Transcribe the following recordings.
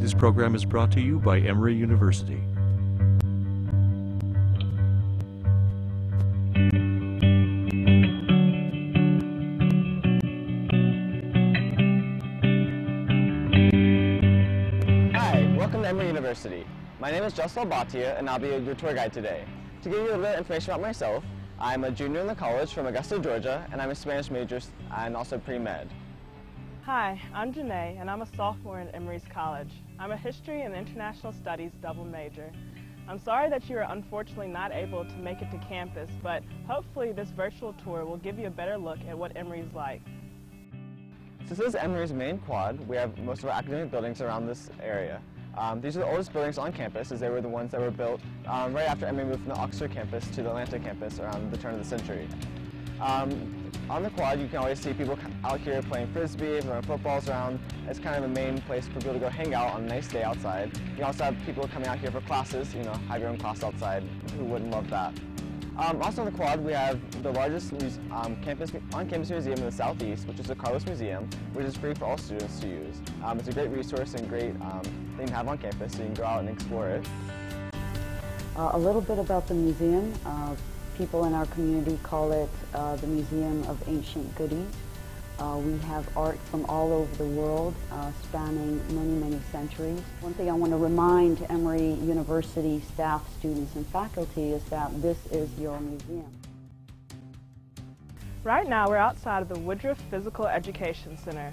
This program is brought to you by Emory University. Hi, welcome to Emory University. My name is Justin Bhatia and I'll be your tour guide today. To give you a little bit of information about myself, I'm a junior in the college from Augusta, Georgia, and I'm a Spanish major and also pre-med. Hi, I'm Janae, and I'm a sophomore in Emory's College. I'm a History and International Studies double major. I'm sorry that you are unfortunately not able to make it to campus, but hopefully this virtual tour will give you a better look at what Emory's like. This is Emory's main quad. We have most of our academic buildings around this area. These are the oldest buildings on campus, as they were the ones that were built right after Emory moved from the Oxford campus to the Atlanta campus around the turn of the century. On the quad, you can always see people out here playing frisbee, throwing footballs around. It's kind of a main place for people to go hang out on a nice day outside. You also have people coming out here for classes, have your own class outside. Who wouldn't love that? Also on the quad, we have the largest on-campus museum in the southeast, which is the Carlos Museum, which is free for all students to use. It's a great resource and great thing to have on campus, so you can go out and explore it. A little bit about the museum. People in our community call it the Museum of Ancient Goodies. We have art from all over the world, spanning many centuries. One thing I want to remind Emory University staff, students, and faculty is that this is your museum. Right now we're outside of the Woodruff Physical Education Center,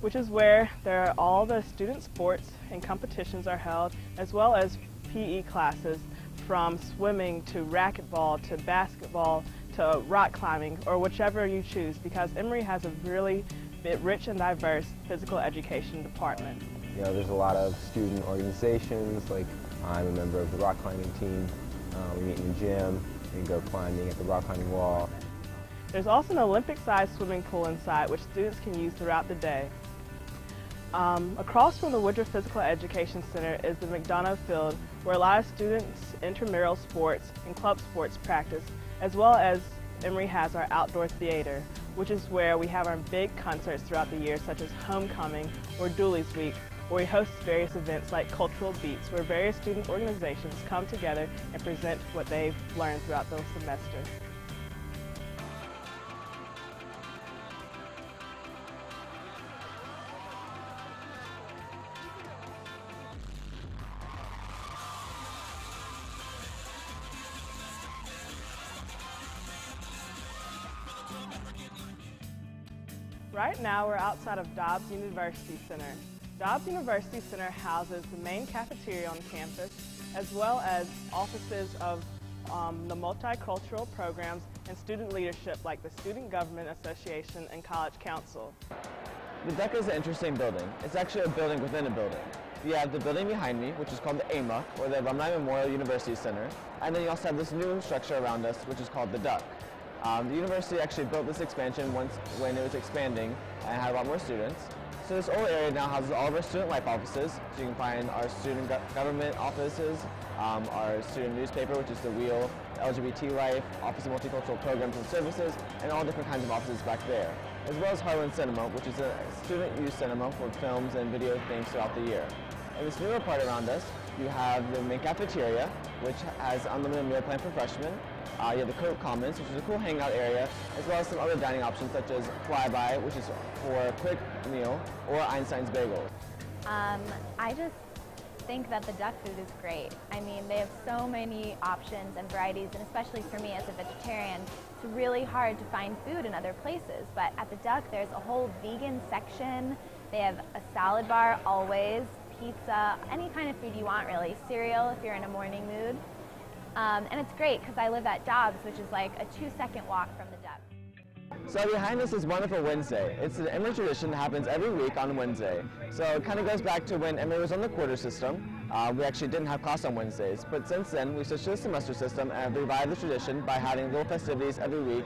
which is where all the student sports and competitions are held, as well as PE classes, from swimming to racquetball to basketball to rock climbing, or whichever you choose, because Emory has a really rich and diverse physical education department. There's a lot of student organizations, like I'm a member of the rock climbing team. We meet in the gym, we go climbing at the rock climbing wall. There's also an Olympic-sized swimming pool inside, which students can use throughout the day. Across from the Woodruff Physical Education Center is the McDonough Field, where a lot of students' intramural sports and club sports practice, as well as Emory has our outdoor theater, which is where we have our big concerts throughout the year, such as Homecoming or Dooley's Week, where we host various events like Cultural Beats, where various student organizations come together and present what they've learned throughout the semester. Right now we're outside of Dobbs University Center. Dobbs University Center houses the main cafeteria on campus, as well as offices of the multicultural programs and student leadership like the Student Government Association and College Council. The deck is an interesting building. It's actually a building within a building. You have the building behind me, which is called the AMA, or the Alumni Memorial University Center, and then you also have this new structure around us, which is called the Duck. The university actually built this expansion once when it was expanding and had a lot more students. So this old area now houses all of our student life offices. So you can find our student government offices, our student newspaper, which is The Wheel, LGBT Life, Office of Multicultural Programs and Services, and all different kinds of offices back there. As well as Harlan Cinema, which is a student-use cinema for films and video things throughout the year. In this newer part around us, you have the main cafeteria, which has unlimited meal plan for freshmen. You have the Coat Commons, which is a cool hangout area, as well as some other dining options such as Flyby, which is for a quick meal, or Einstein's Bagel. I just think that the duck food is great. I mean, they have so many options and varieties, and especially for me as a vegetarian, it's really hard to find food in other places. But at the Duck, there's a whole vegan section. They have a salad bar always, pizza, any kind of food you want really, cereal if you're in a morning mood. And it's great because I live at Dobbs, which is like a 2-second walk from the Duck. So behind us is Wonderful Wednesday. It's an Emory tradition that happens every week on Wednesday. So it kind of goes back to when Emory was on the quarter system. We actually didn't have class on Wednesdays, but since then we switched to the semester system and have revived the tradition by having little festivities every week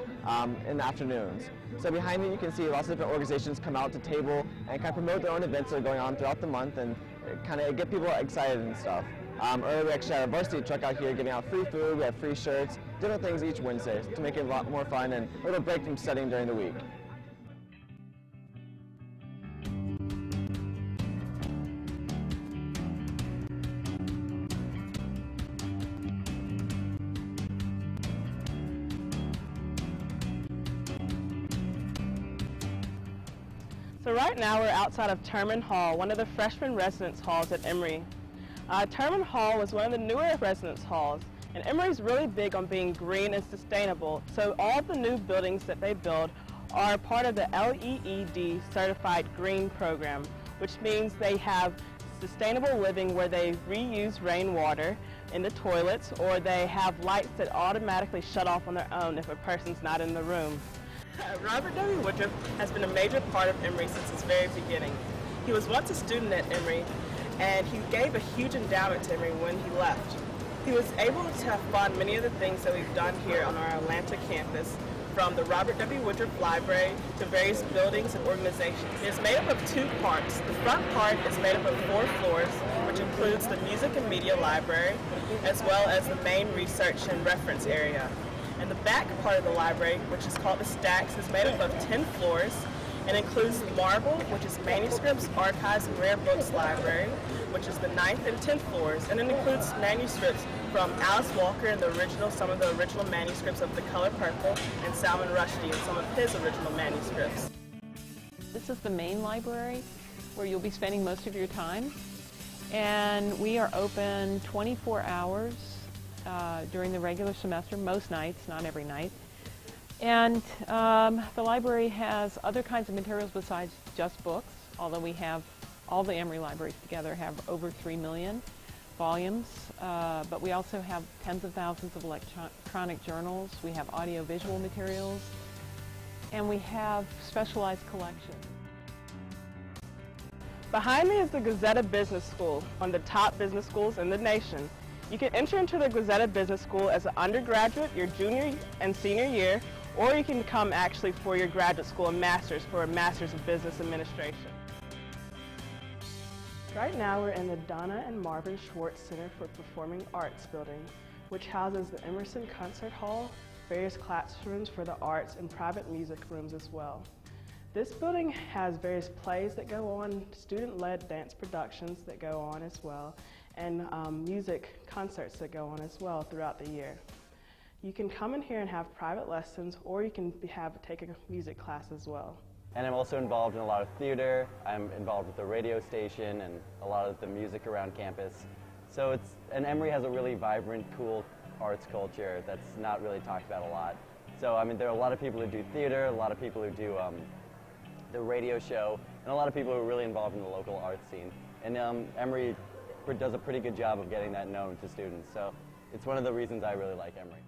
in the afternoons. So behind me you can see lots of different organizations come out to table and kind of promote their own events that are going on throughout the month and kind of get people excited and stuff. Earlier we actually had a varsity truck out here giving out free food, we have free shirts, different things each Wednesday to make it a lot more fun and a little break from studying during the week. So right now we're outside of Terman Hall, one of the freshman residence halls at Emory. Terman Hall was one of the newer residence halls, and Emory's really big on being green and sustainable, so all the new buildings that they build are part of the LEED certified green program, which means they have sustainable living where they reuse rainwater in the toilets, or they have lights that automatically shut off on their own if a person's not in the room. Robert W. Woodruff has been a major part of Emory since its very beginning. He was once a student at Emory, and he gave a huge endowment to Emory when he left. He was able to fund many of the things that we've done here on our Atlanta campus, from the Robert W. Woodruff Library to various buildings and organizations. It's made up of two parts. The front part is made up of 4 floors, which includes the Music and Media Library, as well as the main research and reference area. And the back part of the library, which is called the Stacks, is made up of 10 floors and includes the Marble, which is Manuscripts, Archives, and Rare Books Library, which is the 9th and 10th floors, and it includes manuscripts from Alice Walker and some of the original manuscripts of The Color Purple, and Salman Rushdie and some of his original manuscripts. This is the main library where you'll be spending most of your time, and we are open 24 hours during the regular semester, most nights, not every night. And the library has other kinds of materials besides just books, although we have, all the Emory libraries together have over 3 million volumes, but we also have tens of thousands of electronic journals, we have audio-visual materials, and we have specialized collections. Behind me is the Gazetta Business School, one of the top business schools in the nation. You can enter into the Gazetta Business School as an undergraduate, your junior and senior year, or you can come actually for your graduate school and master's for a master's of business administration. Right now we're in the Donna and Marvin Schwartz Center for Performing Arts building, which houses the Emerson Concert Hall, various classrooms for the arts, and private music rooms as well. This building has various plays that go on, student-led dance productions that go on as well, and music concerts that go on as well throughout the year. You can come in here and have private lessons, or you can take a music class as well. And I'm also involved in a lot of theater. I'm involved with the radio station and a lot of the music around campus. So and Emory has a really vibrant, cool arts culture that's not really talked about a lot. So I mean, there are a lot of people who do theater, a lot of people who do the radio show, and a lot of people who are really involved in the local arts scene. And Emory does a pretty good job of getting that known to students. So it's one of the reasons I really like Emory.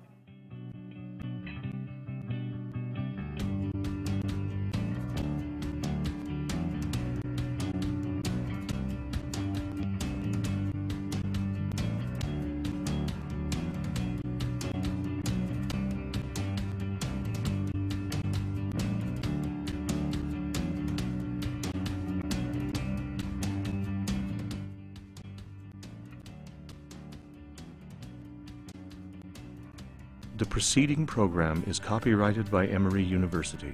The preceding program is copyrighted by Emory University.